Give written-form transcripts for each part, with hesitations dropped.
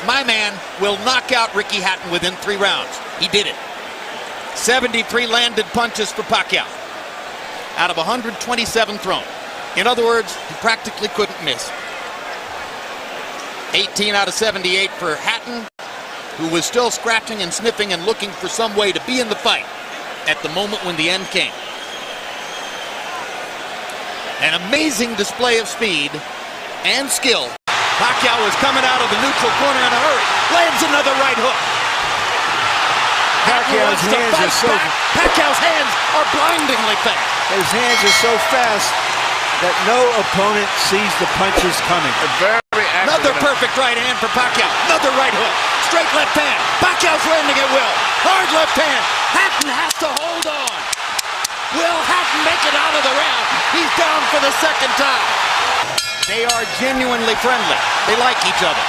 my man will knock out Ricky Hatton within 3 rounds. He did it. 73 landed punches for Pacquiao out of 127 thrown. In other words, he practically couldn't miss. 18 out of 78 for Hatton, who was still scratching and sniffing and looking for some way to be in the fight at the moment when the end came. An amazing display of speed and skill. Pacquiao is coming out of the neutral corner in a hurry. Lands another right hook. Pacquiao's hands are so... Pacquiao's hands are blindingly fast. His hands are so fast that no opponent sees the punches coming. Another perfect right hand for Pacquiao. Another right hook. Straight left hand. Pacquiao's landing at will. Hard left hand. Hatton has to hold on. Will Hatton make it out of the round? He's down for the second time. They are genuinely friendly. They like each other.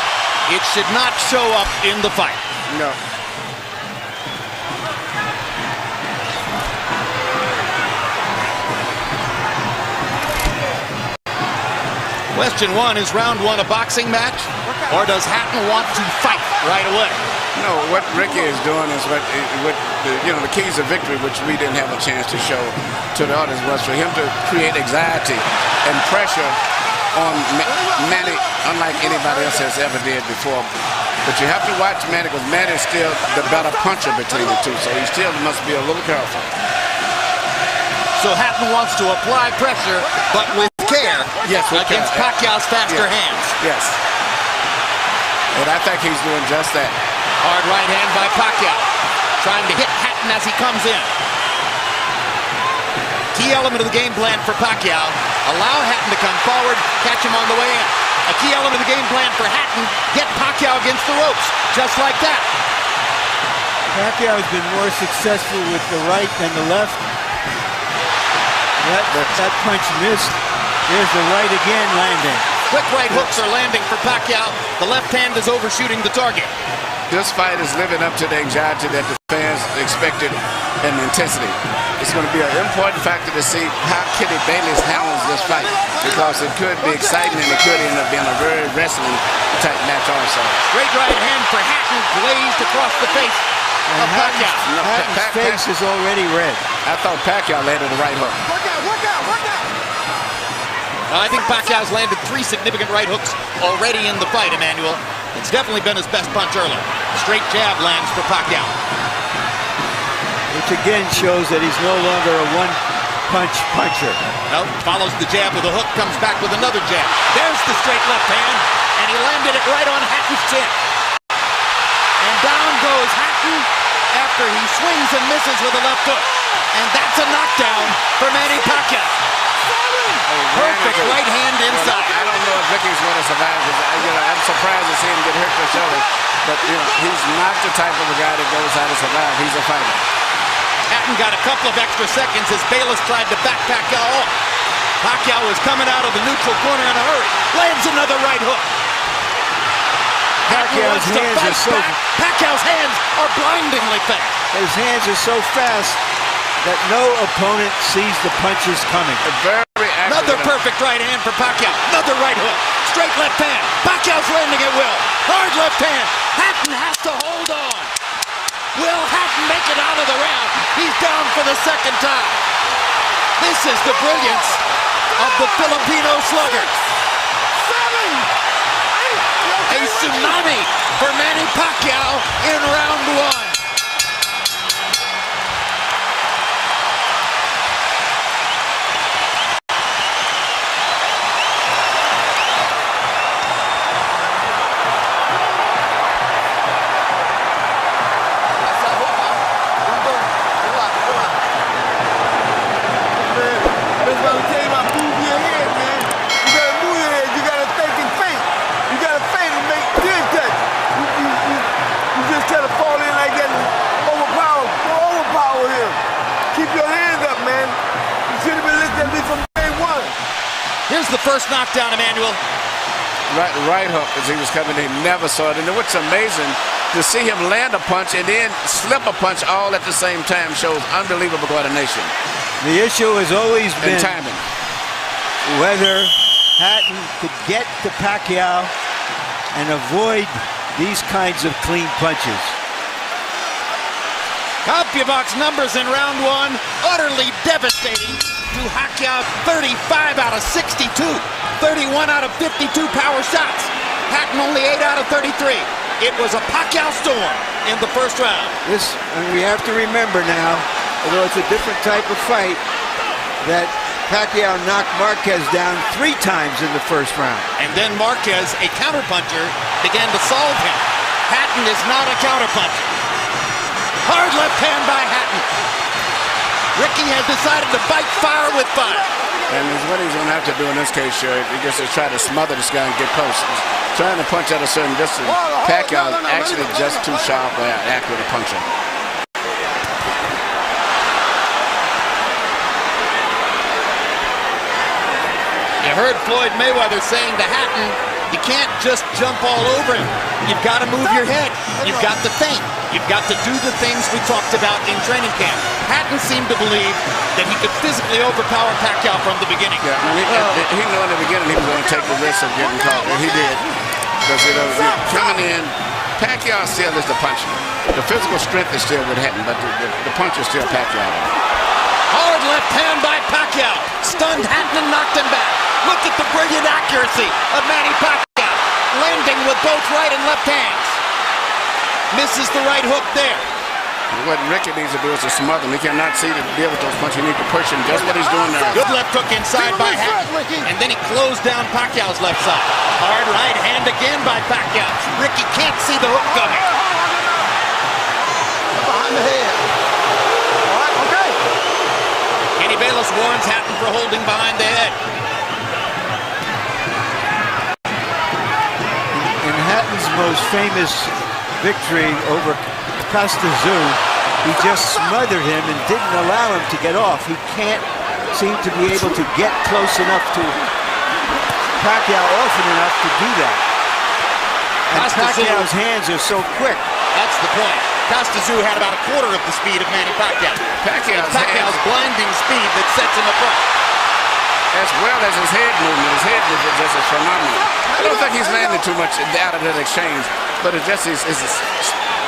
It should not show up in the fight. No. Question 1, is round 1 a boxing match, or does Hatton want to fight right away? No, what Ricky is doing is what the keys of victory, which we didn't have a chance to show to the audience, was for him to create anxiety and pressure on Manny, unlike anybody else has ever did before. But you have to watch Manny, because Manny is still the better puncher between the two, so he still must be a little careful. So Hatton wants to apply pressure, but with care, yes, against Pacquiao's faster hands. Yes. And I think he's doing just that. Hard right hand by Pacquiao, trying to hit Hatton as he comes in. Key element of the game plan for Pacquiao, allow Hatton to come forward, catch him on the way in. A key element of the game plan for Hatton, get Pacquiao against the ropes, just like that. Pacquiao has been more successful with the right than the left. That punch missed. There's the right again landing. Quick right hooks are landing for Pacquiao. The left hand is overshooting the target. This fight is living up to the anxiety that the fans expected and the intensity. It's going to be an important factor to see how Kenny Bayless handles this fight, because it could be exciting and it could end up being a very wrestling type match also. Great right hand for Hatton, glazed across the face of Pacquiao. Hatton's face is already red. I thought Pacquiao landed the right hook. Work out. I think Pacquiao's landed 3 significant right hooks already in the fight, Emmanuel. It's definitely been his best punch early. Straight jab lands for Pacquiao. Which again shows that he's no longer a one-punch puncher. No, follows the jab with a hook, comes back with another jab. There's the straight left hand, and he landed it right on Hatton's chin. And down goes Hatton after he swings and misses with a left hook. And that's a knockdown for Manny Pacquiao. Perfect right hand inside. I don't know if Ricky's going to survive. I'm surprised to see him get hurt so early. But he's not the type of a guy that goes out to survive. He's a fighter. Hatton got a couple of extra seconds as Bayless tried to back Pacquiao off. Pacquiao is coming out of the neutral corner in a hurry. Lands another right hook. Pacquiao's hands are so... Pacquiao's hands are blindingly fast. His hands are so fast that no opponent sees the punches coming. Another perfect right hand for Pacquiao. Another right hook. Straight left hand. Pacquiao's landing at will. Hard left hand. Hatton has to hold on. Will Hatton make it out of the round? He's down for the second time. This is the brilliance of the Filipino slugger. 7, 8. A tsunami for Manny Pacquiao in round 1. Here's the first knockdown, Emmanuel. Right hook as he was coming in. Never saw it. And what's amazing, to see him land a punch and then slip a punch all at the same time shows unbelievable coordination. The issue has always been timing. Whether Hatton could get to Pacquiao and avoid these kinds of clean punches. Pacquiao's numbers in round one, utterly devastating. To Pacquiao, 35 out of 62, 31 out of 52 power shots. Hatton only 8 out of 33. It was a Pacquiao storm in the first round. And we have to remember now, although it's a different type of fight, that Pacquiao knocked Marquez down 3 times in the first round. And then Marquez, a counterpuncher, began to solve him. Hatton is not a counterpuncher. Hard left hand by Hatton. Ricky has decided to fight fire with fire. And it's what he's going to have to do in this case, sure. He gets to try to smother this guy and get close. He's trying to punch at a certain distance. Pacquiao is actually just too sharp or accurate a puncher. You heard Floyd Mayweather saying to Hatton, you can't just jump all over him. You've got to move your head. You've got to think. You've got to do the things we talked about in training camp. Hatton seemed to believe that he could physically overpower Pacquiao from the beginning. Yeah, he knew in the beginning he was going to take the risk of getting caught, and he did. Because coming in, Pacquiao still is the puncher. The physical strength is still with Hatton, but the punch is still Pacquiao. Hard left hand by Pacquiao. Stunned Hatton and knocked him back. Look at the brilliant accuracy of Manny Pacquiao. Landing with both right and left hands. Misses the right hook there. What Ricky needs to do is to smother him. He cannot see to deal with those punches. He needs to push him. Just what he's doing there. Good left hook inside by Hatton. And then he closed down Pacquiao's left side. Hard right hand again by Pacquiao. Ricky can't see the hook coming. Behind the head. All right, okay. Kenny Bayless warns Hatton for holding behind the head. In Hatton's most famous victory over Costa, he just smothered him and didn't allow him to get off. He can't seem to be able to get close enough to Pacquiao often enough to do that. And Pacquiao's hands are so quick. That's the point. Costa had about a quarter of the speed of Manny Pacquiao. Pacquiao's blinding speed that sets him apart. As well as his head movement. His head movement just is phenomenal. I don't think he's landed too much out of that exchange, but it's just his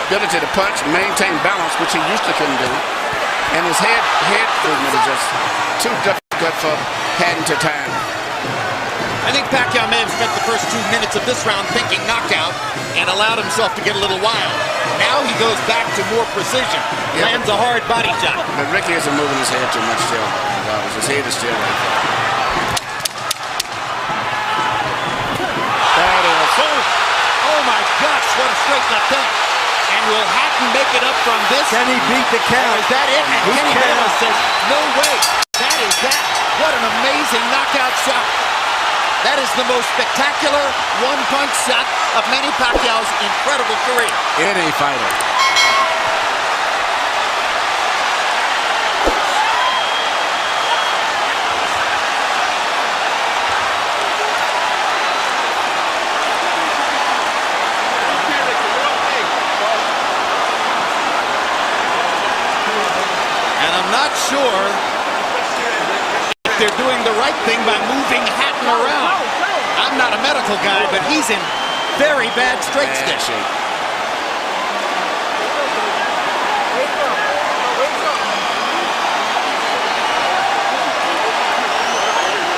ability to punch, maintain balance, which he used to couldn't do. And his head movement is just too difficult for Hatton to time. I think Pacquiao may have spent the first 2 minutes of this round thinking knockout and allowed himself to get a little wild. Now he goes back to more precision. Lands a hard body shot. But Ricky isn't moving his head too much still. His head is still right there. That is oh my gosh, what a straight left hand. And will Hatton make it up from this? Can he beat the count? Is that it? And Kenny Bayless says, no way. That is that. What an amazing knockout shot. That is the most spectacular one-punch shot of Manny Pacquiao's incredible career. Any fighter. And I'm not sure if they're doing the right thing by moving Hatton around. I'm not a medical guy, but he's in very bad straight stick.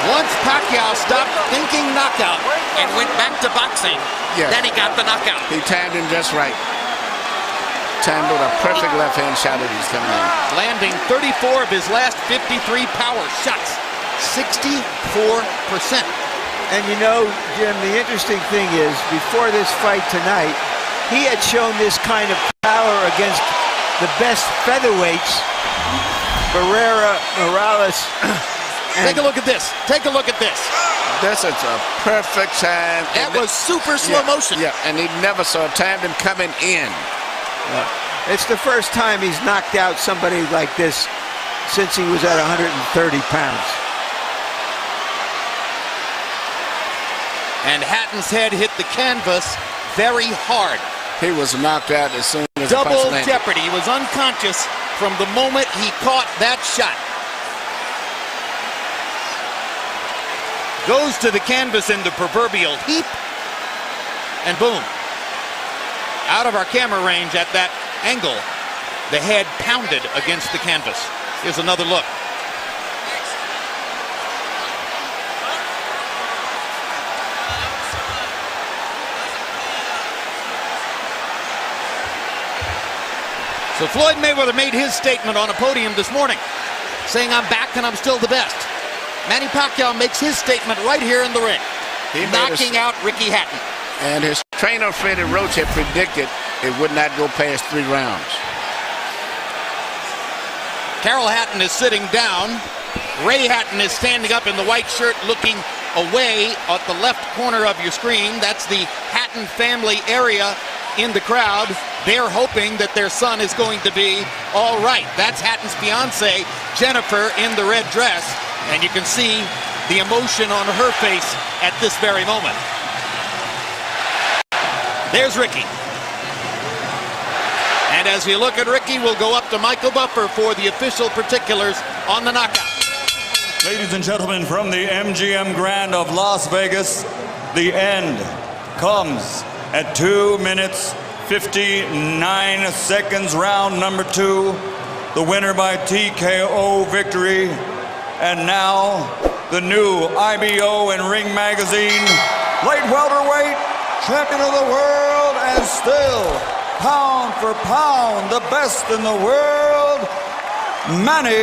Once Pacquiao stopped thinking knockout and went back to boxing, then he got the knockout. He timed him just right. Timed with a perfect left-hand shot as he's coming in. Landing 34 of his last 53 power shots. 64%. And you know, Jim, the interesting thing is, before this fight tonight, he had shown this kind of power against the best featherweights, Barrera, Morales. Take a look at this. Take a look at this. This is a perfect time. That was super slow motion. Yeah, and he never saw timed him coming in. It's the first time he's knocked out somebody like this since he was at 130 pounds. And Hatton's head hit the canvas very hard. He was knocked out as soon as the punch Double landed. jeopardy. He was unconscious from the moment he caught that shot. Goes to the canvas in the proverbial heap, and boom. out of our camera range at that angle, the head pounded against the canvas. Here's another look. So Floyd Mayweather made his statement on a podium this morning, saying, "I'm back and I'm still the best." Manny Pacquiao makes his statement right here in the ring, knocking out Ricky Hatton. And his trainer, Freddie Roach, had predicted it would not go past 3 rounds. Carol Hatton is sitting down. Ray Hatton is standing up in the white shirt looking away at the left corner of your screen. That's the Hatton family area in the crowd. They're hoping that their son is going to be all right. That's Hatton's fiance, Jennifer, in the red dress. And you can see the emotion on her face at this very moment. There's Ricky. And as we look at Ricky, we'll go up to Michael Buffer for the official particulars on the knockout. Ladies and gentlemen, from the MGM Grand of Las Vegas, the end comes at 2 minutes, 59 seconds, round number 2. The winner by TKO victory. And now, the new IBO and Ring Magazine light welterweight champion of the world, and still, pound for pound, the best in the world, Manny